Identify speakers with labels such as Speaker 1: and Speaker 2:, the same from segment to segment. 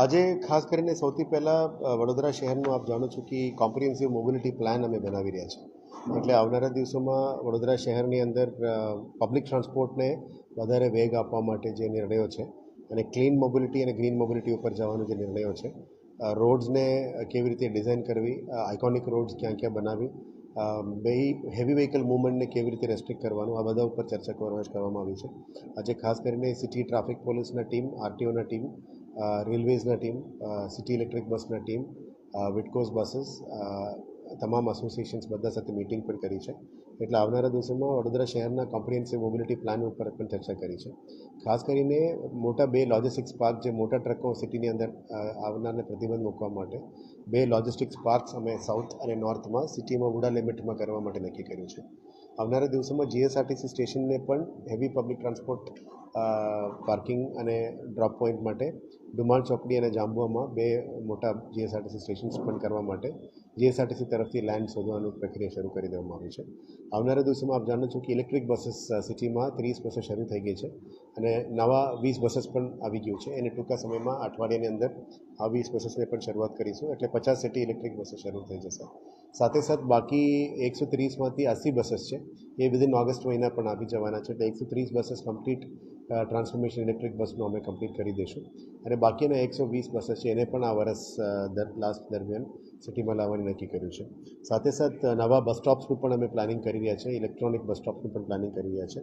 Speaker 1: આજે ખાસ કરીને સૌથી પહેલાં વડોદરા શહેરનું આપ જાણો છો કે કોમ્પ્રિહેન્સિવ મોબિલિટી પ્લાન અમે બનાવી રહ્યા છીએ. એટલે આવનારા દિવસોમાં વડોદરા શહેરની અંદર પબ્લિક ટ્રાન્સપોર્ટને વધારે વેગ આપવા માટે જે નિર્ણયો છે અને ક્લીન મોબિલિટી અને ગ્રીન મોબિલિટી ઉપર જવાનો જે નિર્ણયો છે, રોડ્સને કેવી રીતે ડિઝાઇન કરવી, આઇકોનિક રોડ્સ ક્યાં ક્યાં બનાવી, બે હેવી વ્હીકલ મૂવમેન્ટને કેવી રીતે રેસ્ટ્રિક્ટ કરવાનું, આ બધા ઉપર ચર્ચા કરવામાં આવી છે. આજે ખાસ કરીને સિટી ટ્રાફિક પોલીસના ટીમ, આરટીઓના ટીમ, રેલવેઝના ટીમ, સિટી ઇલેક્ટ્રિક બસના ટીમ, વિટકોસ બસીસ, તમામ એસોસિએશન્સ બધા સાથે મિટિંગ પણ કરી છે. એટલે આવનારા દિવસોમાં વડોદરા શહેરના કોમ્પ્રિહેન્સિવ મોબિલિટી પ્લાન ઉપર પણ ચર્ચા કરી છે. ખાસ કરીને મોટા બે લોજિસ્ટિક્સ પાર્ક, જે મોટા ટ્રકો સિટીની અંદર આવનારને પ્રતિબંધ મૂકવા માટે બે લોજિસ્ટિક્સ પાર્ક્સ અમે સાઉથ અને નોર્થમાં સિટીમાં વુડા લિમિટમાં કરવા માટે નક્કી કર્યું છે. આવનારા દિવસોમાં જીએસઆરટીસી સ્ટેશનને પણ હેવી પબ્લિક ટ્રાન્સપોર્ટ પાર્કિંગ અને ડ્રોપ પોઈન્ટ માટે ડુમાણ ચોકડી અને જાંબુઆમાં બે મોટા જીએસઆરટીસી સ્ટેશન્સ પણ કરવા માટે જીએસઆરટીસી તરફથી લેન્ડ શોધવાની પ્રક્રિયા શરૂ કરી દેવામાં આવી છે. આવનારા દિવસોમાં આપ જાણો છો કે ઇલેક્ટ્રિક બસીસ સિટીમાં 30 બસો શરૂ થઈ ગઈ છે અને નવા 20 બસીસ પણ આવી ગયું છે. એને ટૂંકા સમયમાં અઠવાડિયાની અંદર આ 20 બસીસને પણ શરૂઆત કરીશું, એટલે 50 સિટી ઇલેક્ટ્રિક બસો શરૂ થઈ જશે. સાથે સાથ બાકી 130માંથી 80 બસીસ છે એ વિધિન ઓગસ્ટ મહિના પણ આવી જવાના છે. એટલે 130 બસીસ કમ્પ્લીટ ટ્રાન્સફોર્મેશન ઇલેક્ટ્રિક બસનું અમે કમ્પ્લીટ કરી દઈશું અને બાકીના 120 બસીસ છે એને પણ આ વર્ષ લાસ્ટ દરમિયાન સિટીમાં લાવવાની નક્કી કર્યું છે. સાથે સાથ નવા બસ સ્ટોપ્સનું પણ અમે પ્લાનિંગ કરી રહ્યા છે, ઇલેક્ટ્રોનિક બસ સ્ટોપ્સનું પણ પ્લાનિંગ કરી રહ્યા છે.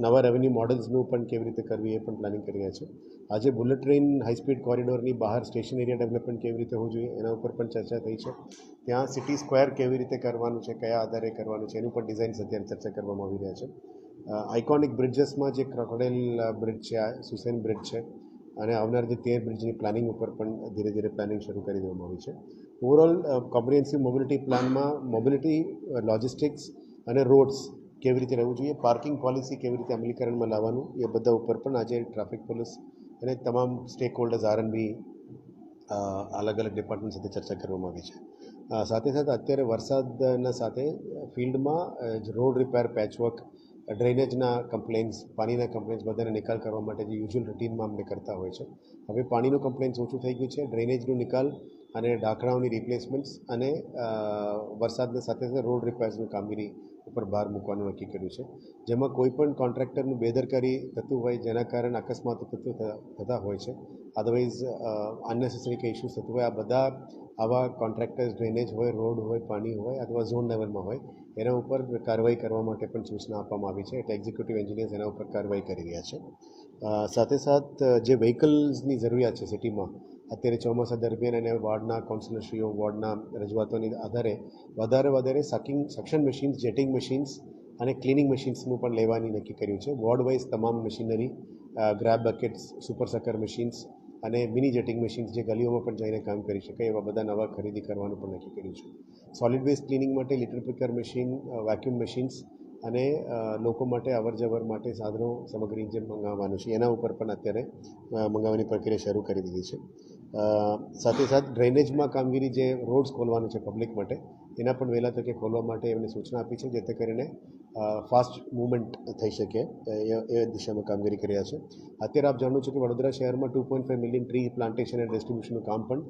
Speaker 1: નવા રેવન્યુ મોડલ્સનું પણ કેવી રીતે કરવી એ પણ પ્લાનિંગ કરી રહ્યા છે. આજે બુલેટ ટ્રેન હાઈસ્પીડ કોરિડોરની બહાર સ્ટેશન એરિયા ડેવલપમેન્ટ કેવી રીતે હોવું જોઈએ એના ઉપર પણ ચર્ચા થઈ છે. ત્યાં સિટી સ્ક્વેર કેવી રીતે કરવાનું છે, કયા આધારે કરવાનું છે, એનું પણ ડિઝાઇન્સ અત્યારે ચર્ચા કરવામાં આવી રહ્યા છે. આઇકોનિક બ્રિજેસમાં જે ક્રોકોડાઇલ બ્રિજ છે, સુસેન બ્રિજ છે અને આવનાર જે 13 બ્રિજની પ્લાનિંગ ઉપર પણ ધીરે ધીરે પ્લાનિંગ શરૂ કરી દેવામાં આવી છે. ઓવરઓલ કોમ્પ્રિહેન્સિવ મોબિલિટી પ્લાનમાં મોબિલિટી, લોજિસ્ટિક્સ અને રોડ્સ કેવી રીતે રહેવું જોઈએ, પાર્કિંગ પોલિસી કેવી રીતે અમલીકરણમાં લાવવાનું, એ બધા ઉપર પણ આજે ટ્રાફિક પોલીસ અને તમામ સ્ટેક હોલ્ડર્સ, આરએનબી, અલગ અલગ ડિપાર્ટમેન્ટ સાથે ચર્ચા કરવામાં આવી છે. સાથે સાથે અત્યારે વરસાદના સાથે ફિલ્ડમાં રોડ રિપેર, પેચવર્ક, ડ્રેનેજના કમ્પ્લેન્ટ્સ, પાણીના કમ્પ્લેન્ટ્સ બધાને નિકાલ કરવા માટે જે યુઝ્યુઅલ રૂટીનમાં અમને કરતા હોય છે, હવે પાણીનું કમ્પ્લેન્ટ્સ ઓછું થઈ ગયું છે. ડ્રેનેજનું નિકાલ અને ઢાંકણાઓની રિપ્લેસમેન્ટ્સ અને વરસાદના સાથે સાથે રોડ રિપેર્સની કામગીરી ઉપર ભાર મૂકવાનું નક્કી કર્યું છે. જેમાં કોઈ પણ કોન્ટ્રાક્ટરનું બેદરકારી થતું હોય જેના કારણે અકસ્માતો થતા હોય છે, અદરવાઇઝ અનનેસેસરી કંઈ ઇસ્યુઝ થતું હોય, આ બધા આવા કોન્ટ્રાક્ટર્સ, ડ્રેનેજ હોય, રોડ હોય, પાણી હોય અથવા ઝોન લેવલમાં હોય, એના ઉપર કાર્યવાહી કરવા માટે પણ સૂચના આપવામાં આવી છે. એટલે એક્ઝિક્યુટિવ એન્જિનિયર્સ એના ઉપર કાર્યવાહી કરી રહ્યા છે. સાથે સાથ જે વ્હીકલ્સની જરૂરિયાત છે સિટીમાં અત્યારે ચોમાસા દરમિયાન અને વોર્ડના કાઉન્સિલરશ્રીઓ, વોર્ડના રજૂઆતોની આધારે વધારે સક્શન મશીન્સ, જેટિંગ મશીન્સ અને ક્લિનિંગ મશીન્સનું પણ લેવાની નક્કી કર્યું છે. વોર્ડ વાઇઝ તમામ machinery, grab buckets, super sucker machines અને મિની જેટિંગ મશીન્સ જે ગલીઓમાં પણ જઈને કામ કરી શકાય એવા બધા નવા ખરીદી કરવાનું પણ નક્કી કર્યું છે. સોલિડ વેસ્ટ ક્લિનિંગ માટે લિટર પિકર મશીન, વેક્યુમ મશીન્સ અને લોકો માટે અવર જવર માટે સાધનો સામગ્રી જે મંગાવવાનું છે એના ઉપર પણ અત્યારે મંગાવવાની પ્રક્રિયા શરૂ કરી દીધી છે. સાથે સાથ ડ્રેનેજમાં કામગીરી, જે રોડ્સ ખોલવાનું છે પબ્લિક માટે, એના પણ વહેલા તકે ખોલવા માટે એમને સૂચના આપી છે, જેથી કરીને ફાસ્ટ મૂવમેન્ટ થઈ શકે એ દિશામાં કામગીરી કર્યા છે. અત્યારે આપ જાણો છો કે વડોદરા શહેરમાં 2.5 મિલિયન ટ્રી પ્લાન્ટેશન એન્ડ ડિસ્ટ્રીબ્યુશનનું કામ પણ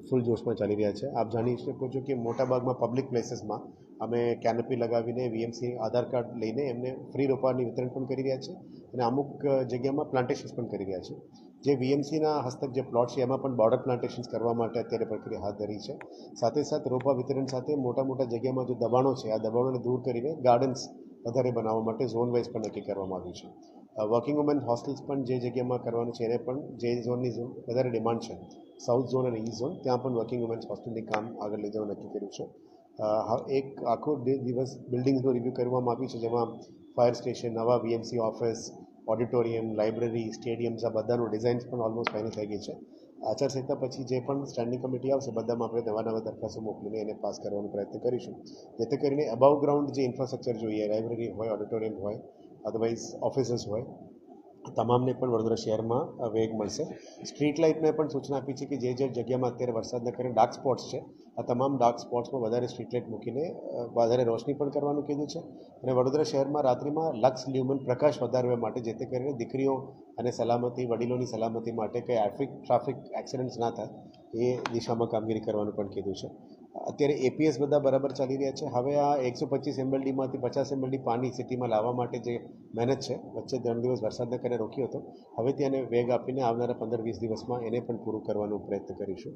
Speaker 1: ફૂલ જોશમાં ચાલી રહ્યા છે. આપ જાણી શકો છો કે મોટાભાગમાં પબ્લિક પ્લેસીસમાં અમે કેનોપી લગાવીને વીએમસી આધાર કાર્ડ લઈને એમને ફ્રી રોપાની વિતરણ પણ કરી રહ્યા છે અને અમુક જગ્યામાં પ્લાન્ટેશન્સ પણ કરી રહ્યા છે. જે વીએમસીના હસ્તક જે પ્લોટ છે એમાં પણ બોર્ડર પ્લાન્ટેશન્સ કરવા માટે અત્યારે પ્રક્રિયા હાથ ધરી છે. સાથે સાથે રોપા વિતરણ સાથે મોટા જગ્યામાં જે દબાણો છે, આ દબાણોને દૂર કરીને ગાર્ડન્સ વધારે બનાવવા માટે ઝોન વાઇઝ પણ નક્કી કરવામાં આવ્યું છે. વર્કિંગ વુમેન હોસ્ટેલ્સ પણ જે જગ્યામાં કરવાનું છે એને પણ જે ઝોનની વધારે ડિમાન્ડ છે, સાઉથ ઝોન અને ઈસ્ટ ઝોન, ત્યાં પણ વર્કિંગ વુમેન્સ હોસ્ટેલની કામ આગળ લઈ જવાનું નક્કી કર્યું છે. એક આખો દિવસ બિલ્ડિંગ્સનું રિવ્યૂ કરવામાં આવ્યું છે, જેમાં ફાયર સ્ટેશન, નવા વીએમસી ઓફિસ, ઓડિટોરિયમ, લાઇબ્રેરી, સ્ટેડિયમ્સ, આ બધાનું ડિઝાઇન્સ પણ ઓલમોસ્ટ ફાઇનલ થઈ ગઈ છે. આચારસંહિતા પછી જે પણ સ્ટેન્ડિંગ કમિટી આવશે બધામાં આપણે નવા દરખાસ્તો મોકલીને એને પાસ કરવાનો પ્રયત્ન કરીશું, જેથી કરીને અબાવ ગ્રાઉન્ડ જે ઇન્ફ્રાસ્ટ્રક્ચર જોઈએ, લાઇબ્રેરી હોય, ઓડિટોરિયમ હોય, અદરવાઇઝ ઓફિસીસ હોય, તમામને પણ વડોદરા શહેરમાં વેગ મળશે. સ્ટ્રીટ લાઇટને પણ સૂચના આપી છે કે જે જગ્યામાં અત્યારે વરસાદના કારણે ડાર્ક સ્પોટ્સ છે આ તમામ ડાર્ક સ્પોટ્સમાં વધારે સ્ટ્રીટ લાઇટ મૂકીને વધારે રોશની પણ કરવાનું કીધું છે અને વડોદરા શહેરમાં રાત્રિમાં લક્સ લ્યુમન પ્રકાશ વધારવા માટે જેથી કરીને દીકરીઓ અને સલામતી વડીલોની સલામતી માટે કંઈ ટ્રાફિક એક્સિડન્ટ્સ ના થાય એ દિશામાં કામગીરી કરવાનું પણ કીધું છે. અત્યારે એપીએસ બધા બરાબર ચાલી રહ્યા છે. હવે આ 125 MLDમાંથી 50 MLD પાણી સિટીમાં લાવવા માટે જે મહેનત છે વચ્ચે 3 દિવસ વરસાદને કારણે રોક્યો હતો, હવે તેને વેગ આપીને આવનારા 15-20 દિવસમાં એને પણ પૂરું કરવાનો પ્રયત્ન કરીશું.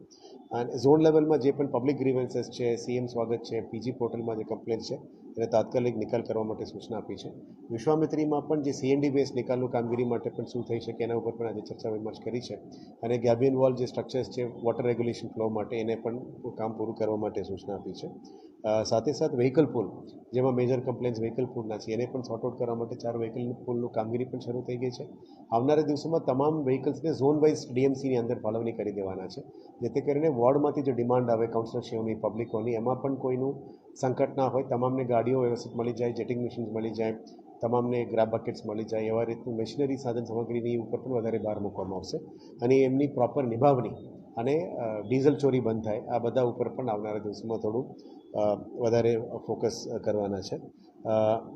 Speaker 1: અને ઝોન લેવલમાં જે પણ પબ્લિક ગ્રીવન્સીસ છે, સીએમ સ્વાગત છે, પીજી પોર્ટલમાં જે કમ્પ્લેન છે એને તાત્કાલિક નિકાલ કરવા માટે સૂચના આપી છે. વિશ્વામિત્રીમાં પણ જે સીએનડી બેઝ નિકાલનું કામગીરી માટે પણ શું થઈ શકે એના ઉપર પણ આજે ચર્ચા વિમર્શ કરી છે અને ગેબિયન વોલ જે સ્ટ્રક્ચર્સ છે વોટર રેગ્યુલેશન ફ્લો માટે એને પણ કામ પૂરું કરવા માટે સૂચના આપી છે. સાથે સાથે વ્હીકલ પુલ જેમાં મેજર કમ્પ્લેન્સ વ્હીકલ પુલના છે એને પણ સોર્ટ આઉટ કરવા માટે 4 વ્હીકલ પુલનું કામગીરી પણ શરૂ થઈ ગઈ છે. આવનારા દિવસોમાં તમામ વ્હીકલ્સને ઝોન વાઇઝ ડીએમસીની અંદર ફાળવણી કરી દેવાના છે જેથી કરીને વોર્ડમાંથી જે ડિમાન્ડ આવે કાઉન્સિલરશ્રીઓની પબ્લિકોની એમાં પણ કોઈનું સંકટ ના હોય, તમામને ગાડીઓ વ્યવસ્થિત મળી જાય, જેટિંગ મશીન્સ મળી જાય, તમામને ગ્રાબ બકેટ્સ મળી જાય, એવા રીતનું મશીનરી સાધન સામગ્રીની ઉપર પણ વધારે ભાર મૂકવામાં આવશે અને એમની પ્રોપર નિભાવણી અને ડીઝલ ચોરી બંધ થાય આ બધા ઉપર પણ આવનારા દિવસોમાં થોડું વધારે ફોકસ કરવાના છે.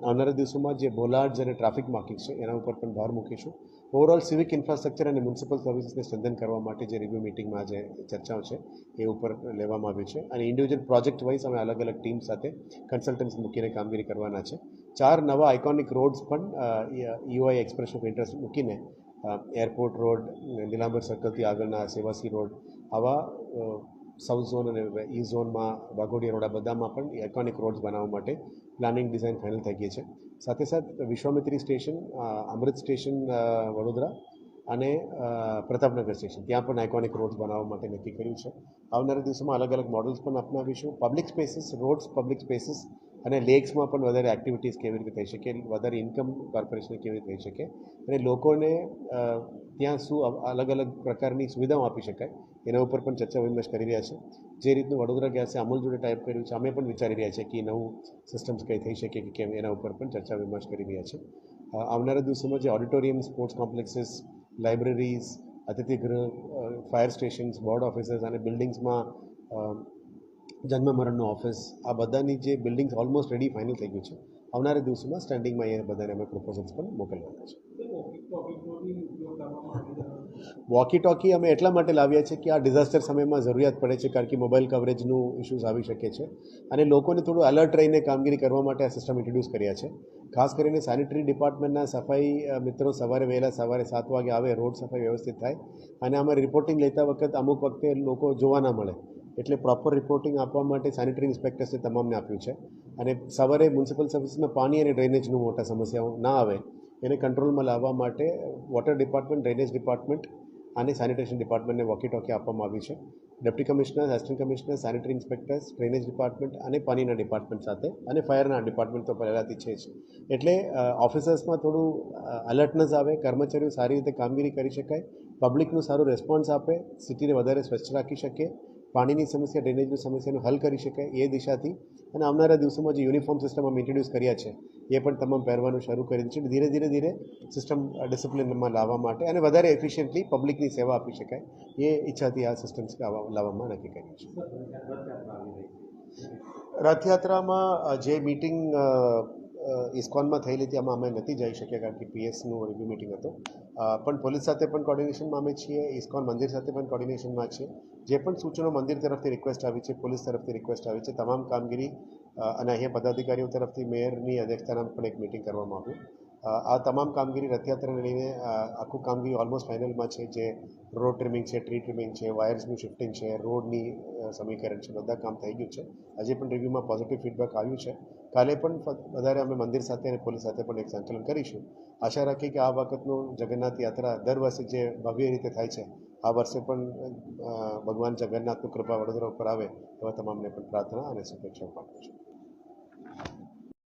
Speaker 1: આવનારા દિવસોમાં જે બોલાર્ડ્સ અને ટ્રાફિક માર્કિંગ છે એના ઉપર પણ ભાર મૂકીશું. ઓવરઓલ સિવિક ઇન્ફ્રાસ્ટ્રક્ચર અને મ્યુનિસિપલ સર્વિસીસને સ્ટ્રેન્થન કરવા માટે જે રિવ્યૂ મિટિંગમાં જે ચર્ચાઓ છે એ ઉપર લેવામાં આવ્યું છે અને ઇન્ડિવિજ્યુઅલ પ્રોજેક્ટ વાઇઝ અમે અલગ અલગ ટીમ સાથે કન્સલ્ટન્સ મૂકીને કામગીરી કરવાના છે. 4 નવા આઇકોનિક રોડ્સ પણ યુઆઈ એક્સપ્રેશન ઓફ ઇન્ટરેસ્ટ મૂકીને એરપોર્ટ રોડ, નીલાંબર સર્કલથી આગળના સેવાસી રોડ, આવા સાઉથ ઝોન અને ઈસ્ટ ઝોનમાં વાઘોડિયા રોડ આ બધામાં પણ આઇકોનિક રોડ્સ બનાવવા માટે પ્લાનિંગ ડિઝાઇન ફાઇનલ થઈ ગઈ છે. સાથે સાથે વિશ્વામિત્રી સ્ટેશન, અમૃત સ્ટેશન વડોદરા અને પ્રતાપનગર સ્ટેશન ત્યાં પણ આઇકોનિક રોડ્સ બનાવવા માટે નક્કી કર્યું છે. આવનારા દિવસોમાં અલગ અલગ મોડલ્સ પણ અપનાવીશું. Public spaces, roads, public spaces અને લેક્સમાં પણ વધારે એક્ટિવિટીઝ કેવી રીતે થઈ શકે, વધારે ઇન્કમ કોર્પોરેશન કેવી રીતે થઈ શકે અને લોકોને ત્યાં શું અલગ અલગ પ્રકારની સુવિધાઓ આપી શકાય એના ઉપર પણ ચર્ચા વિમર્શ કરી રહ્યા છે. જે રીતનું વડોદરા ગેસે અમૂલ જોડે ટાઈપ કર્યું છે અમે પણ વિચારી રહ્યા છીએ કે નવું સિસ્ટમ્સ કંઈ થઈ શકે કે કેમ એના ઉપર પણ ચર્ચા વિમર્શ કરી રહ્યા છે. આવનારા દિવસોમાં જે ઓડિટોરિયમ, સ્પોર્ટ્સ કોમ્પ્લેક્સીસ, લાઇબ્રેરીઝ, અતિથિગૃહ, ફાયર સ્ટેશન્સ, બોર્ડ ઓફિસીસ અને બિલ્ડિંગ્સમાં જન્મ મરણનો ઓફિસ આ બધાની જે બિલ્ડિંગ્સ ઓલમોસ્ટ રેડી ફાઇનલ થઈ ગયું છે. આવનારા દિવસોમાં સ્ટેન્ડિંગમાં એ બધાને અમે પ્રપોઝલ્સ પણ મોકલવાના છે. વોકી ટોકી અમે એટલા માટે લાવ્યા છે કે આ ડિઝાસ્ટર સમયમાં જરૂરિયાત પડે છે કારણ કે મોબાઈલ કવરેજનું ઇશ્યુઝ આવી શકે છે અને લોકોને થોડું એલર્ટ રહીને કામગીરી કરવા માટે આ સિસ્ટમ ઇન્ટ્રોડ્યુસ કર્યા છે. ખાસ કરીને સેનિટરી ડિપાર્ટમેન્ટના સફાઈ મિત્રો સવારે 7 વાગે આવે, રોડ સફાઈ વ્યવસ્થિત થાય અને આમાં રિપોર્ટિંગ લેતા વખત અમુક વખતે લોકો જોવા ના મળે એટલે પ્રોપર રિપોર્ટિંગ આપવા માટે સેનિટરી ઇન્સ્પેક્ટર્સે તમામને આપ્યું છે અને સવારે મ્યુનિસિપલ સર્વિસમાં પાણી અને ડ્રેનેજનું મોટા સમસ્યાઓ ના આવે એને કંટ્રોલમાં લાવવા માટે વોટર ડિપાર્ટમેન્ટ, ડ્રેનેજ ડિપાર્ટમેન્ટ અને સેનિટેશન ડિપાર્ટમેન્ટને વોકી ટોકી આપવામાં આવી છે. Deputy commissioner, assistant commissioner, sanitary inspectors, drainage department અને પાણીના ડિપાર્ટમેન્ટ સાથે અને ફાયરના ડિપાર્ટમેન્ટ તો પહેલાંથી છે જ. એટલે ઓફિસર્સમાં થોડું અલર્ટનેસ આવે, કર્મચારીઓ સારી રીતે કામગીરી કરી શકાય, પબ્લિકનું સારું રેસ્પોન્સ આપે, સિટીને વધારે સ્વચ્છ રાખી શકીએ, પાણીની સમસ્યા, ડ્રેનેજની સમસ્યાનું હલ કરી શકાય એ દિશાથી અને આવનારા દિવસોમાં જે યુનિફોર્મ સિસ્ટમ અમે ઇન્ટ્રોડ્યુસ કર્યા છે એ પણ તમામ પહેરવાનું શરૂ કરી છે. ધીરે સિસ્ટમ ડિસિપ્લિનમાં લાવવા માટે અને વધારે એફિશિયન્ટલી પબ્લિકની સેવા આપી શકાય એ ઈચ્છાથી આ સિસ્ટમ્સ લાવવામાં નક્કી કર્યું છે. રથયાત્રામાં જે મિટિંગ ઇસ્કોનમાં થયેલી હતી આમાં અમે નથી જઈ શક્યા કારણ કે પીએસનું રિવ્યુ મિટિંગ હતો, પણ પોલીસ સાથે પણ કોર્ડિનેશનમાં અમે છીએ, ઇસ્કોન મંદિર સાથે પણ કોર્ડિનેશનમાં છીએ. જે પણ સૂચનો મંદિર તરફથી રિક્વેસ્ટ આવી છે, પોલીસ તરફથી રિક્વેસ્ટ આવી છે, તમામ કામગીરી અને અહીંયા પદાધિકારીઓ તરફથી મેયરની અધ્યક્ષતાના પણ એક મિટિંગ કરવામાં આવ્યું. આ તમામ કામગીરી રથયાત્રાને લઈને આખું કામગીરી ઓલમોસ્ટ ફાઇનલમાં છે. જે રોડ ટ્રીમિંગ છે, ટ્રી ટ્રીમિંગ છે, વાયર્સનું શિફ્ટિંગ છે, રોડની સમીકરણ છે, બધા કામ થઈ ગયું છે. આજે પણ રિવ્યૂમાં પોઝિટિવ ફીડબેક આવ્યું છે. કાલે પણ વધારે અમે મંદિર સાથે અને પોલીસ સાથે પણ એક સંકલન કરીશું. આશા રાખીએ કે આ વખતનું જગન્નાથ યાત્રા દર વર્ષે જે ભવ્ય રીતે થાય છે આ વર્ષે પણ ભગવાન જગન્નાથની કૃપા વડોદરા ઉપર આવે એવા તમામને પણ પ્રાર્થના અને શુભેચ્છાઓ પાઠવું છું.